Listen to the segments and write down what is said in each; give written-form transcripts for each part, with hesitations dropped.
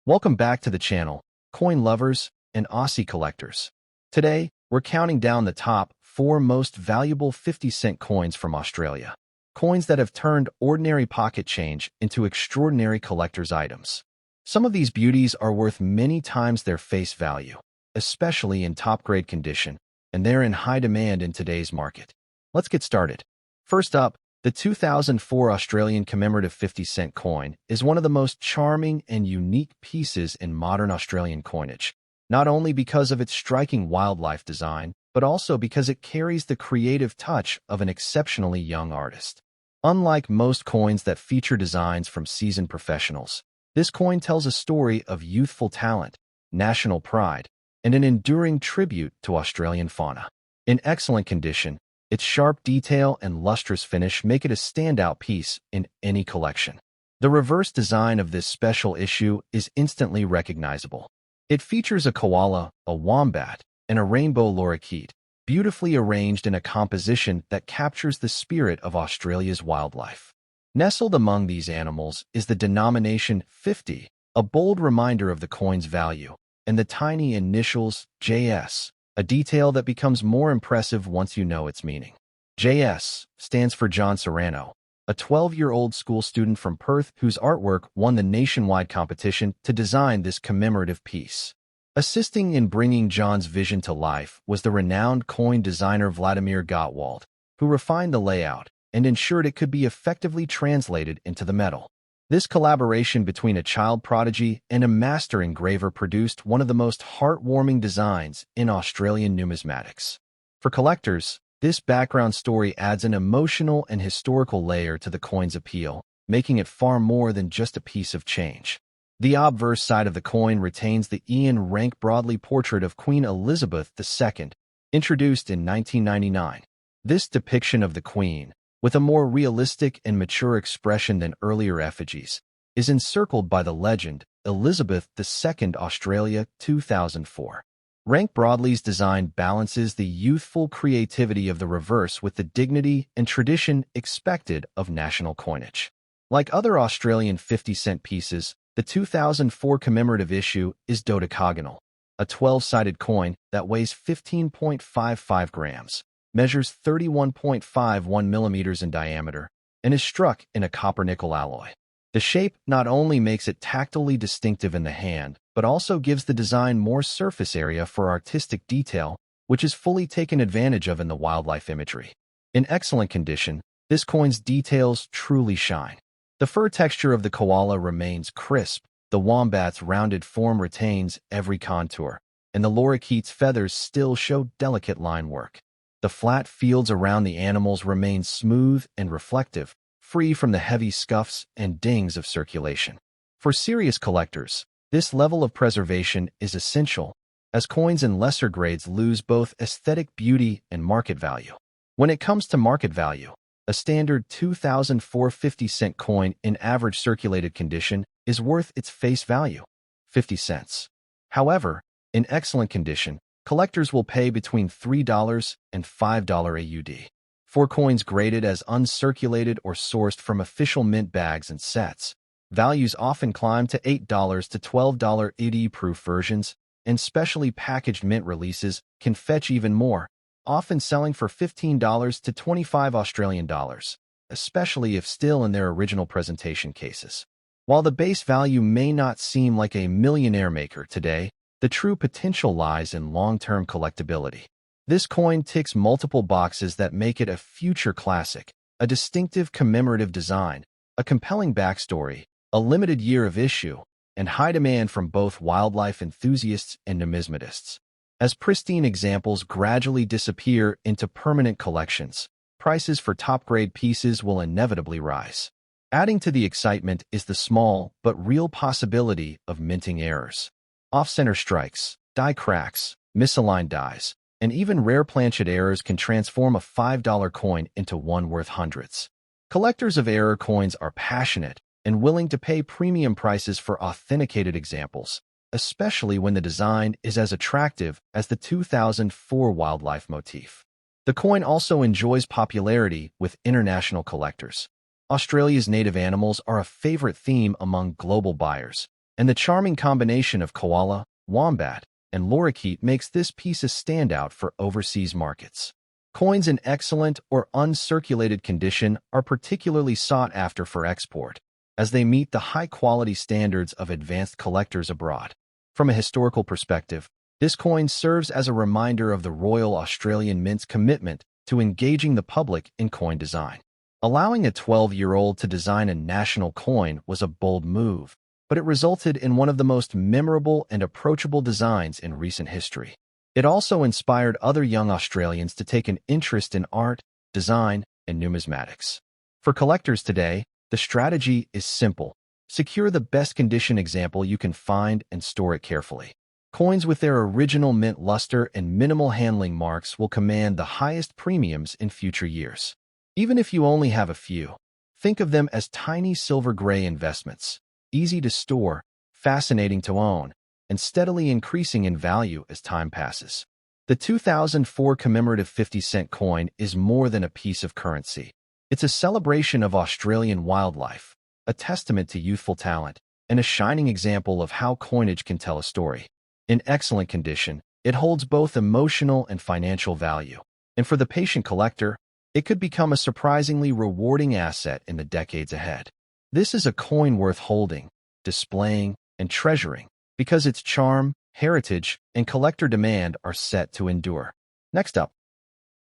Welcome back to the channel, coin lovers and Aussie collectors. Today, we're counting down the top 4 most valuable 50-cent coins from Australia. Coins that have turned ordinary pocket change into extraordinary collector's items. Some of these beauties are worth many times their face value, especially in top-grade condition, and they're in high demand in today's market. Let's get started. First up, the 2004 Australian commemorative 50-cent coin is one of the most charming and unique pieces in modern Australian coinage, not only because of its striking wildlife design, but also because it carries the creative touch of an exceptionally young artist. Unlike most coins that feature designs from seasoned professionals, this coin tells a story of youthful talent, national pride, and an enduring tribute to Australian fauna. In excellent condition, its sharp detail and lustrous finish make it a standout piece in any collection. The reverse design of this special issue is instantly recognizable. It features a koala, a wombat, and a rainbow lorikeet, beautifully arranged in a composition that captures the spirit of Australia's wildlife. Nestled among these animals is the denomination 50, a bold reminder of the coin's value, and the tiny initials JS, a detail that becomes more impressive once you know its meaning. JS stands for John Serrano, a 12-year-old school student from Perth whose artwork won the nationwide competition to design this commemorative piece. Assisting in bringing John's vision to life was the renowned coin designer Vladimir Gottwald, who refined the layout and ensured it could be effectively translated into the metal. This collaboration between a child prodigy and a master engraver produced one of the most heartwarming designs in Australian numismatics. For collectors, this background story adds an emotional and historical layer to the coin's appeal, making it far more than just a piece of change. The obverse side of the coin retains the Ian Rank Broadley portrait of Queen Elizabeth II, introduced in 1999. This depiction of the Queen, with a more realistic and mature expression than earlier effigies, is encircled by the legend Elizabeth II Australia 2004. Rank Broadley's design balances the youthful creativity of the reverse with the dignity and tradition expected of national coinage. Like other Australian 50-cent pieces, the 2004 commemorative issue is dodecagonal, a 12-sided coin that weighs 15.55 grams. Measures 31.51 millimeters in diameter, and is struck in a copper-nickel alloy. The shape not only makes it tactily distinctive in the hand, but also gives the design more surface area for artistic detail, which is fully taken advantage of in the wildlife imagery. In excellent condition, this coin's details truly shine. The fur texture of the koala remains crisp, the wombat's rounded form retains every contour, and the lorikeet's feathers still show delicate line work. The flat fields around the animals remain smooth and reflective, free from the heavy scuffs and dings of circulation. For serious collectors, this level of preservation is essential, as coins in lesser grades lose both aesthetic beauty and market value. When it comes to market value, a standard 2004 50-cent coin in average circulated condition is worth its face value, 50 cents. However, in excellent condition, collectors will pay between $3 and $5 AUD. For coins graded as uncirculated or sourced from official mint bags and sets, values often climb to $8 to $12 AD-proof versions, and specially packaged mint releases can fetch even more, often selling for $15 to $25 Australian dollars, especially if still in their original presentation cases. While the base value may not seem like a millionaire maker today, the true potential lies in long-term collectability. This coin ticks multiple boxes that make it a future classic, a distinctive commemorative design, a compelling backstory, a limited year of issue, and high demand from both wildlife enthusiasts and numismatists. As pristine examples gradually disappear into permanent collections, prices for top-grade pieces will inevitably rise. Adding to the excitement is the small but real possibility of minting errors. Off-center strikes, die cracks, misaligned dies, and even rare planchet errors can transform a $5 coin into one worth hundreds. Collectors of error coins are passionate and willing to pay premium prices for authenticated examples, especially when the design is as attractive as the 2004 wildlife motif. The coin also enjoys popularity with international collectors. Australia's native animals are a favorite theme among global buyers, and the charming combination of koala, wombat, and lorikeet makes this piece a standout for overseas markets. Coins in excellent or uncirculated condition are particularly sought after for export, as they meet the high-quality standards of advanced collectors abroad. From a historical perspective, this coin serves as a reminder of the Royal Australian Mint's commitment to engaging the public in coin design. Allowing a 12-year-old to design a national coin was a bold move, but it resulted in one of the most memorable and approachable designs in recent history. It also inspired other young Australians to take an interest in art, design, and numismatics. For collectors today, the strategy is simple. Secure the best condition example you can find and store it carefully. Coins with their original mint luster and minimal handling marks will command the highest premiums in future years. Even if you only have a few, think of them as tiny silver-gray investments, easy to store, fascinating to own, and steadily increasing in value as time passes. The 2004 commemorative 50-cent coin is more than a piece of currency. It's a celebration of Australian wildlife, a testament to youthful talent, and a shining example of how coinage can tell a story. In excellent condition, it holds both emotional and financial value. And for the patient collector, it could become a surprisingly rewarding asset in the decades ahead. This is a coin worth holding, displaying, and treasuring, because its charm, heritage, and collector demand are set to endure. Next up,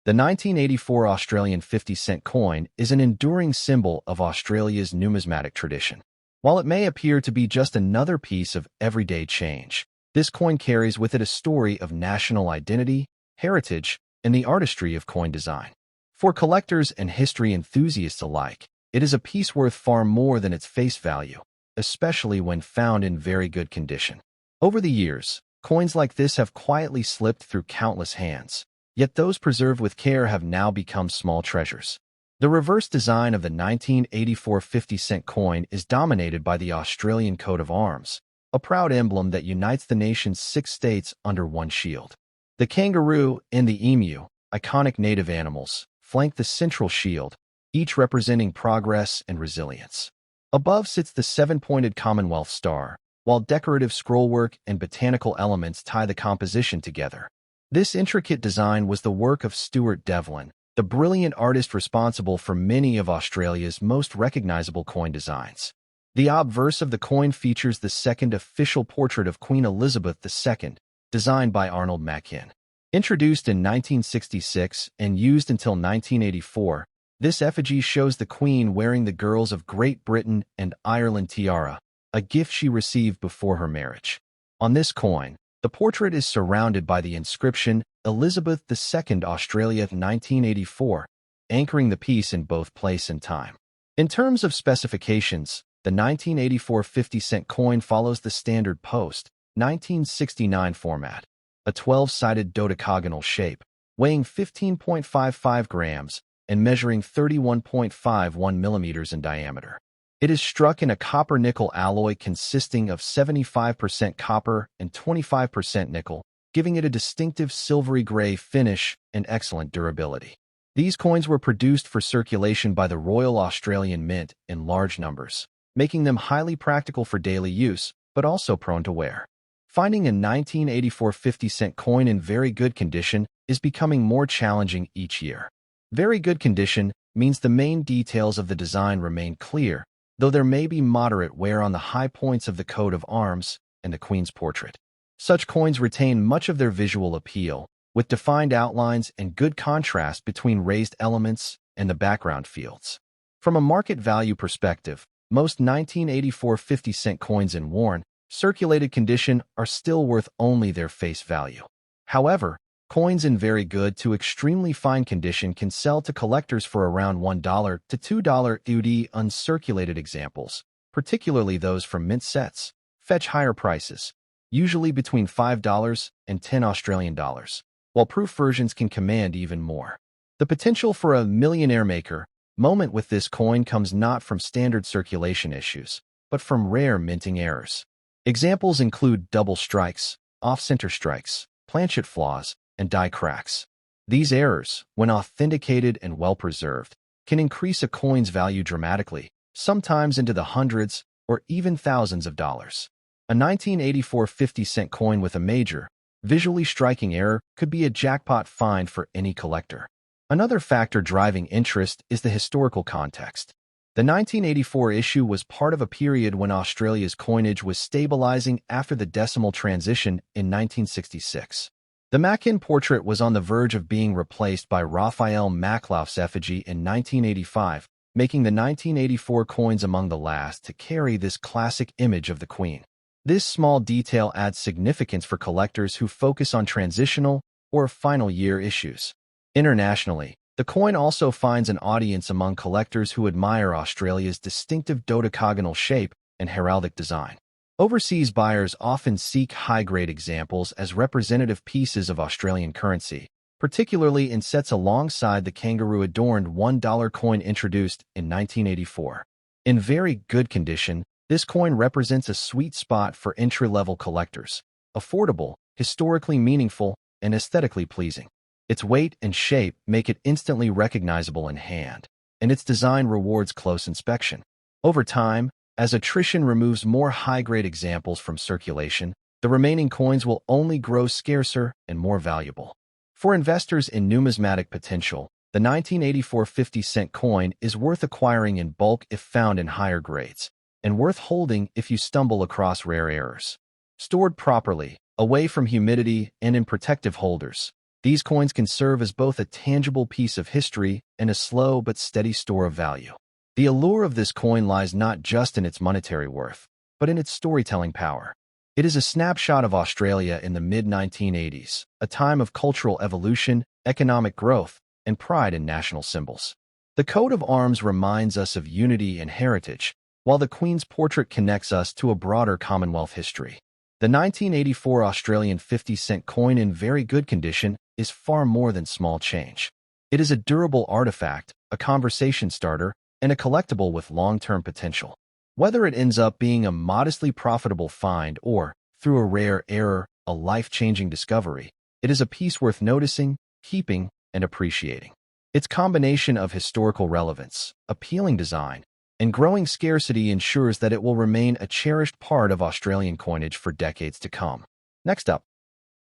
the 1984 Australian 50-cent coin is an enduring symbol of Australia's numismatic tradition. While it may appear to be just another piece of everyday change, this coin carries with it a story of national identity, heritage, and the artistry of coin design. For collectors and history enthusiasts alike, it is a piece worth far more than its face value, especially when found in very good condition. Over the years, coins like this have quietly slipped through countless hands, yet those preserved with care have now become small treasures. The reverse design of the 1984 50-cent coin is dominated by the Australian coat of arms, a proud emblem that unites the nation's 6 states under one shield. The kangaroo and the emu, iconic native animals, flank the central shield, each representing progress and resilience. Above sits the 7-pointed Commonwealth star, while decorative scrollwork and botanical elements tie the composition together. This intricate design was the work of Stuart Devlin, the brilliant artist responsible for many of Australia's most recognizable coin designs. The obverse of the coin features the second official portrait of Queen Elizabeth II, designed by Arnold Machin. Introduced in 1966 and used until 1984, this effigy shows the Queen wearing the girls of Great Britain and Ireland tiara, a gift she received before her marriage. On this coin, the portrait is surrounded by the inscription Elizabeth II Australia 1984, anchoring the piece in both place and time. In terms of specifications, the 1984 50-cent coin follows the standard post 1969 format, a 12-sided dodecagonal shape, weighing 15.55 grams and measuring 31.51 millimeters in diameter. It is struck in a copper-nickel alloy consisting of 75% copper and 25% nickel, giving it a distinctive silvery gray finish and excellent durability. These coins were produced for circulation by the Royal Australian Mint in large numbers, making them highly practical for daily use, but also prone to wear. Finding a 1984 50-cent coin in very good condition is becoming more challenging each year. Very good condition means the main details of the design remain clear, though there may be moderate wear on the high points of the coat of arms and the Queen's portrait. Such coins retain much of their visual appeal, with defined outlines and good contrast between raised elements and the background fields. From a market value perspective, most 1984 50-cent coins in worn, circulated condition are still worth only their face value. However, coins in very good to extremely fine condition can sell to collectors for around $1 to $2 UD. Uncirculated examples, particularly those from mint sets, fetch higher prices, usually between $5 and $10 Australian dollars, while proof versions can command even more. The potential for a millionaire maker moment with this coin comes not from standard circulation issues, but from rare minting errors. Examples include double strikes, off-center strikes, planchet flaws, and die cracks. These errors, when authenticated and well-preserved, can increase a coin's value dramatically, sometimes into the hundreds or even thousands of dollars. A 1984 50-cent coin with a major, visually striking error could be a jackpot find for any collector. Another factor driving interest is the historical context. The 1984 issue was part of a period when Australia's coinage was stabilizing after the decimal transition in 1966. The Machin portrait was on the verge of being replaced by Raphael Maklauf's effigy in 1985, making the 1984 coins among the last to carry this classic image of the Queen. This small detail adds significance for collectors who focus on transitional or final-year issues. Internationally, the coin also finds an audience among collectors who admire Australia's distinctive dodecagonal shape and heraldic design. Overseas buyers often seek high-grade examples as representative pieces of Australian currency, particularly in sets alongside the kangaroo-adorned $1 coin introduced in 1984. In very good condition, this coin represents a sweet spot for entry-level collectors, affordable, historically meaningful, and aesthetically pleasing. Its weight and shape make it instantly recognizable in hand, and its design rewards close inspection. Over time, as attrition removes more high-grade examples from circulation, the remaining coins will only grow scarcer and more valuable. For investors in numismatic potential, the 1984 50-cent coin is worth acquiring in bulk if found in higher grades, and worth holding if you stumble across rare errors. Stored properly, away from humidity and in protective holders, these coins can serve as both a tangible piece of history and a slow but steady store of value. The allure of this coin lies not just in its monetary worth, but in its storytelling power. It is a snapshot of Australia in the mid-1980s, a time of cultural evolution, economic growth, and pride in national symbols. The coat of arms reminds us of unity and heritage, while the Queen's portrait connects us to a broader Commonwealth history. The 1984 Australian 50-cent coin in very good condition is far more than small change. It is a durable artifact, a conversation starter, and a collectible with long-term potential. Whether it ends up being a modestly profitable find or, through a rare error, a life-changing discovery, it is a piece worth noticing, keeping, and appreciating. Its combination of historical relevance, appealing design, and growing scarcity ensures that it will remain a cherished part of Australian coinage for decades to come. Next up,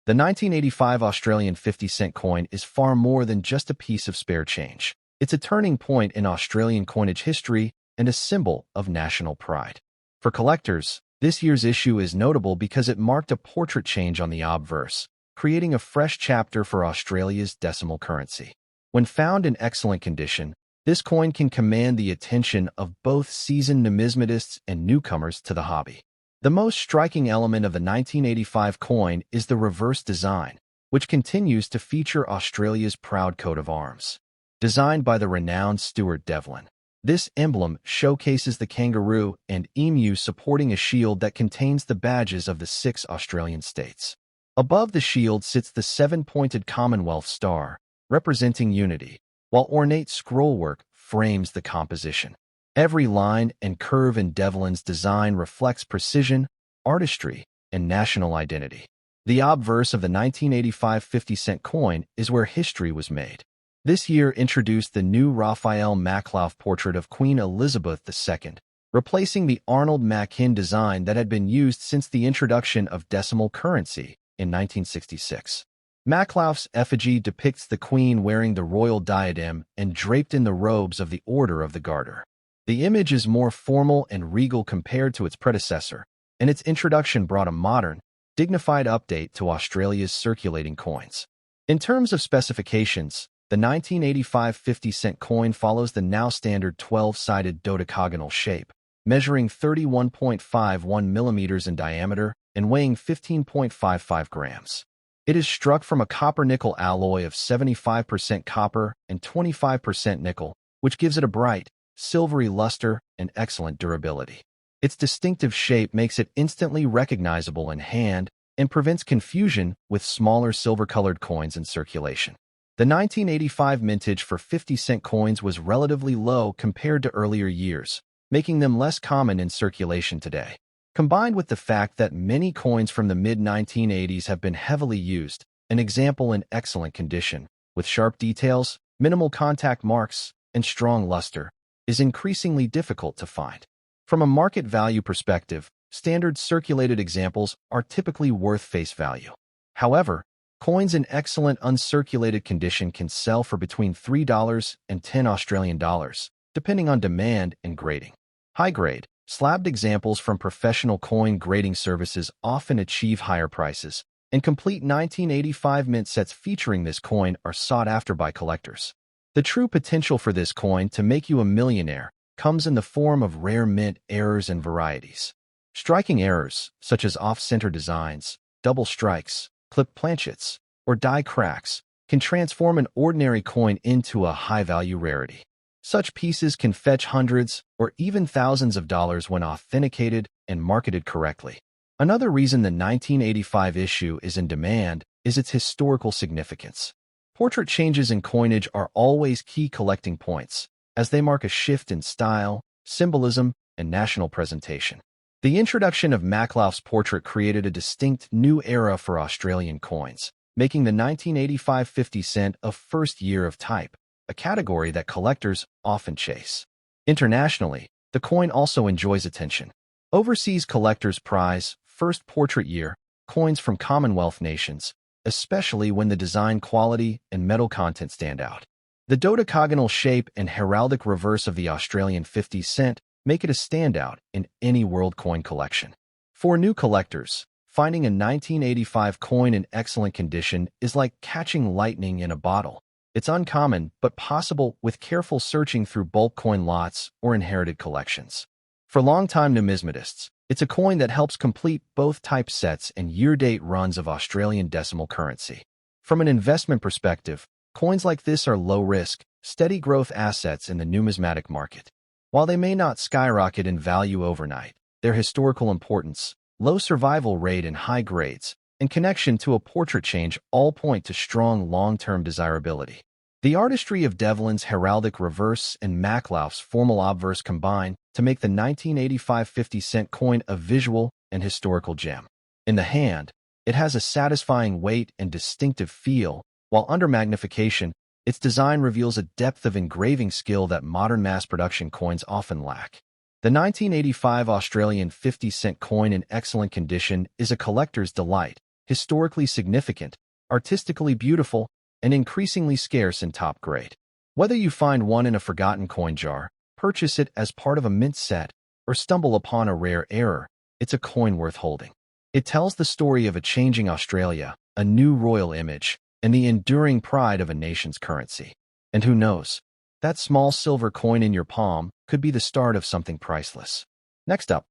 the 1985 Australian 50-cent coin is far more than just a piece of spare change. It's a turning point in Australian coinage history and a symbol of national pride. For collectors, this year's issue is notable because it marked a portrait change on the obverse, creating a fresh chapter for Australia's decimal currency. When found in excellent condition, this coin can command the attention of both seasoned numismatists and newcomers to the hobby. The most striking element of the 1985 coin is the reverse design, which continues to feature Australia's proud coat of arms. Designed by the renowned Stuart Devlin, this emblem showcases the kangaroo and emu supporting a shield that contains the badges of the 6 Australian states. Above the shield sits the 7-pointed Commonwealth star, representing unity, while ornate scrollwork frames the composition. Every line and curve in Devlin's design reflects precision, artistry, and national identity. The obverse of the 1985 50-cent coin is where history was made. This year introduced the new Raphael Maklauf portrait of Queen Elizabeth II, replacing the Arnold Machin design that had been used since the introduction of decimal currency in 1966. Maklauf's effigy depicts the Queen wearing the royal diadem and draped in the robes of the Order of the Garter. The image is more formal and regal compared to its predecessor, and its introduction brought a modern, dignified update to Australia's circulating coins. In terms of specifications, the 1985 50-cent coin follows the now standard 12-sided dodecagonal shape, measuring 31.51 millimeters in diameter and weighing 15.55 grams. It is struck from a copper-nickel alloy of 75% copper and 25% nickel, which gives it a bright, silvery luster and excellent durability. Its distinctive shape makes it instantly recognizable in hand and prevents confusion with smaller silver-colored coins in circulation. The 1985 mintage for 50-cent coins was relatively low compared to earlier years, making them less common in circulation today. Combined with the fact that many coins from the mid-1980s have been heavily used, an example in excellent condition, with sharp details, minimal contact marks, and strong luster, is increasingly difficult to find. From a market value perspective, standard circulated examples are typically worth face value. However, coins in excellent uncirculated condition can sell for between $3 and $10 depending on demand and grading. High-grade, slabbed examples from professional coin grading services often achieve higher prices, and complete 1985 mint sets featuring this coin are sought after by collectors. The true potential for this coin to make you a millionaire comes in the form of rare mint errors and varieties. Striking errors, such as off-center designs, double strikes, clipped planchets, or die cracks, can transform an ordinary coin into a high-value rarity. Such pieces can fetch hundreds or even thousands of dollars when authenticated and marketed correctly. Another reason the 1985 issue is in demand is its historical significance. Portrait changes in coinage are always key collecting points, as they mark a shift in style, symbolism, and national presentation. The introduction of Maklauf's portrait created a distinct new era for Australian coins, making the 1985 50 cent a first year of type, a category that collectors often chase. Internationally, the coin also enjoys attention. Overseas collectors prize first portrait year coins from Commonwealth nations, especially when the design quality and metal content stand out. The dodecagonal shape and heraldic reverse of the Australian 50 cent make it a standout in any world coin collection. For new collectors, finding a 1985 coin in excellent condition is like catching lightning in a bottle. It's uncommon, but possible with careful searching through bulk coin lots or inherited collections. For longtime numismatists, it's a coin that helps complete both type sets and year-date runs of Australian decimal currency. From an investment perspective, coins like this are low-risk, steady-growth assets in the numismatic market. While they may not skyrocket in value overnight, their historical importance, low survival rate and high grades, and connection to a portrait change all point to strong long-term desirability. The artistry of Devlin's heraldic reverse and Maklauf's formal obverse combine to make the 1985 50 cent coin a visual and historical gem. In the hand, it has a satisfying weight and distinctive feel, while under magnification, its design reveals a depth of engraving skill that modern mass-production coins often lack. The 1985 Australian 50 cent coin in excellent condition is a collector's delight, historically significant, artistically beautiful, and increasingly scarce in top grade. Whether you find one in a forgotten coin jar, purchase it as part of a mint set, or stumble upon a rare error, it's a coin worth holding. It tells the story of a changing Australia, a new royal image, and the enduring pride of a nation's currency. And who knows, that small silver coin in your palm could be the start of something priceless. Next up,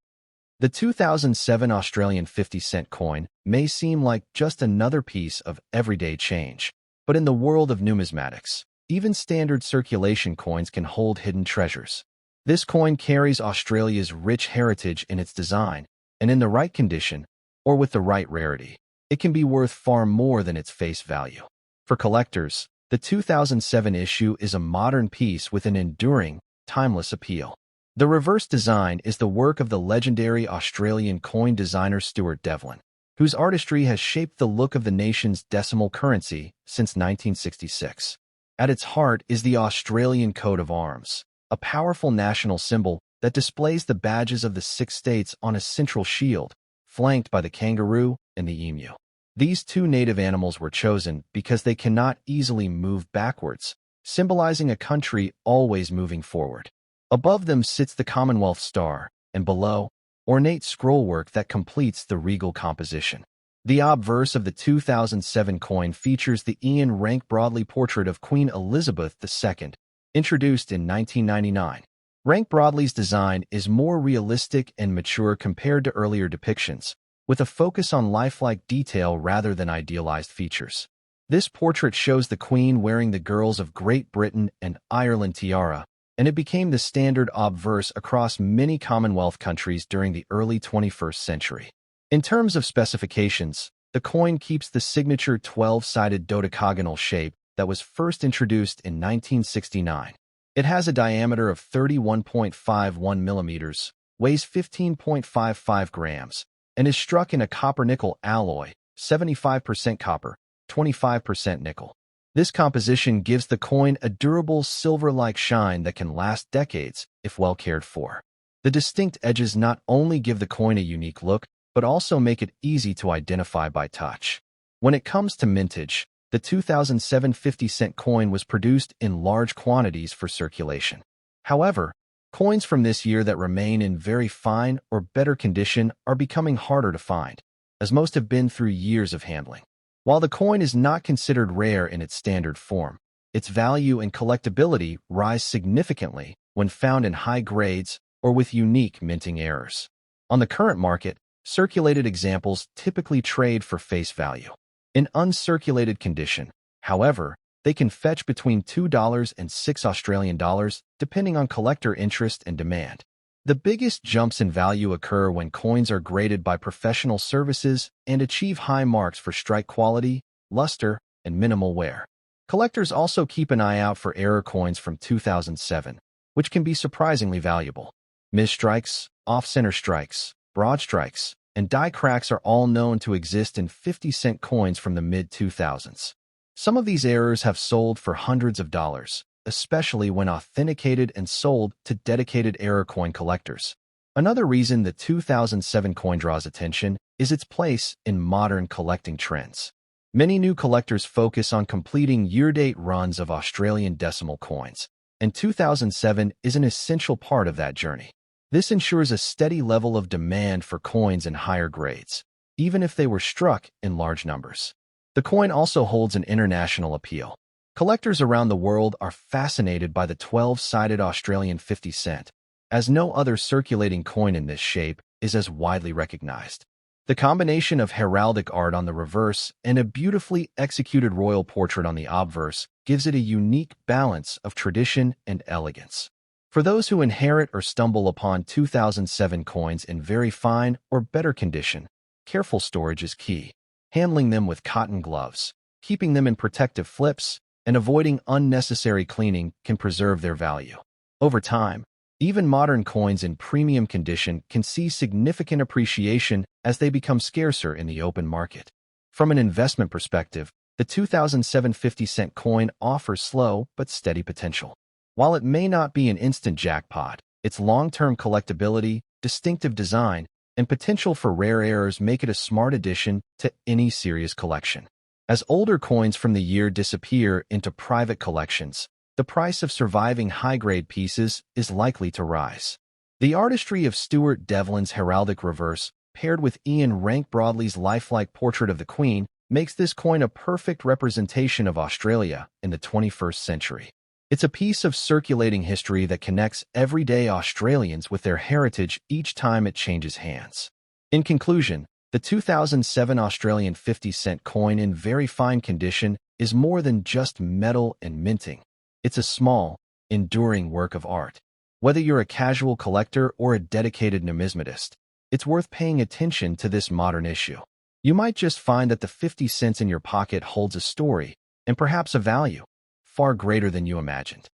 the 2007 Australian 50 cent coin may seem like just another piece of everyday change, but in the world of numismatics, even standard circulation coins can hold hidden treasures. This coin carries Australia's rich heritage in its design, and in the right condition, or with the right rarity, it can be worth far more than its face value. For collectors, the 2007 issue is a modern piece with an enduring, timeless appeal. The reverse design is the work of the legendary Australian coin designer Stuart Devlin, whose artistry has shaped the look of the nation's decimal currency since 1966. At its heart is the Australian coat of arms, a powerful national symbol that displays the badges of the 6 states on a central shield, flanked by the kangaroo and the emu. These two native animals were chosen because they cannot easily move backwards, symbolizing a country always moving forward. Above them sits the Commonwealth Star, and below, ornate scrollwork that completes the regal composition. The obverse of the 2007 coin features the Ian Rank Broadley portrait of Queen Elizabeth II, introduced in 1999. Rank Broadley's design is more realistic and mature compared to earlier depictions, with a focus on lifelike detail rather than idealized features. This portrait shows the Queen wearing the Girls of Great Britain and Ireland tiara, and it became the standard obverse across many Commonwealth countries during the early 21st century. In terms of specifications, the coin keeps the signature 12-sided dodecagonal shape that was first introduced in 1969. It has a diameter of 31.51 millimeters, weighs 15.55 grams, and is struck in a copper-nickel alloy, 75% copper, 25% nickel. This composition gives the coin a durable silver-like shine that can last decades if well cared for. The distinct edges not only give the coin a unique look, but also make it easy to identify by touch. When it comes to mintage, the 2007 50-cent coin was produced in large quantities for circulation. However, coins from this year that remain in very fine or better condition are becoming harder to find, as most have been through years of handling. While the coin is not considered rare in its standard form, its value and collectability rise significantly when found in high grades or with unique minting errors. On the current market, circulated examples typically trade for face value. In uncirculated condition, however, they can fetch between $2 and $6 depending on collector interest and demand. The biggest jumps in value occur when coins are graded by professional services and achieve high marks for strike quality, luster, and minimal wear. Collectors also keep an eye out for error coins from 2007, which can be surprisingly valuable. Misstrikes, off-center strikes, broad strikes, and die cracks are all known to exist in 50-cent coins from the mid-2000s. Some of these errors have sold for hundreds of dollars, especially when authenticated and sold to dedicated error coin collectors. Another reason the 2007 coin draws attention is its place in modern collecting trends. Many new collectors focus on completing year-date runs of Australian decimal coins, and 2007 is an essential part of that journey. This ensures a steady level of demand for coins in higher grades, even if they were struck in large numbers. The coin also holds an international appeal. Collectors around the world are fascinated by the 12-sided Australian 50 cent, as no other circulating coin in this shape is as widely recognized. The combination of heraldic art on the reverse and a beautifully executed royal portrait on the obverse gives it a unique balance of tradition and elegance. For those who inherit or stumble upon 2007 coins in very fine or better condition, careful storage is key. Handling them with cotton gloves, keeping them in protective flips, and avoiding unnecessary cleaning can preserve their value. Over time, even modern coins in premium condition can see significant appreciation as they become scarcer in the open market. From an investment perspective, the 2007 50-cent coin offers slow but steady potential. While it may not be an instant jackpot, its long-term collectability, distinctive design, and potential for rare errors make it a smart addition to any serious collection. As older coins from the year disappear into private collections, the price of surviving high-grade pieces is likely to rise. The artistry of Stuart Devlin's heraldic reverse, paired with Ian Rank Broadley's lifelike portrait of the Queen, makes this coin a perfect representation of Australia in the 21st century. It's a piece of circulating history that connects everyday Australians with their heritage each time it changes hands. In conclusion, the 2007 Australian 50-cent coin in very fine condition is more than just metal and minting. It's a small, enduring work of art. Whether you're a casual collector or a dedicated numismatist, it's worth paying attention to this modern issue. You might just find that the 50 cents in your pocket holds a story, and perhaps a value, far greater than you imagined.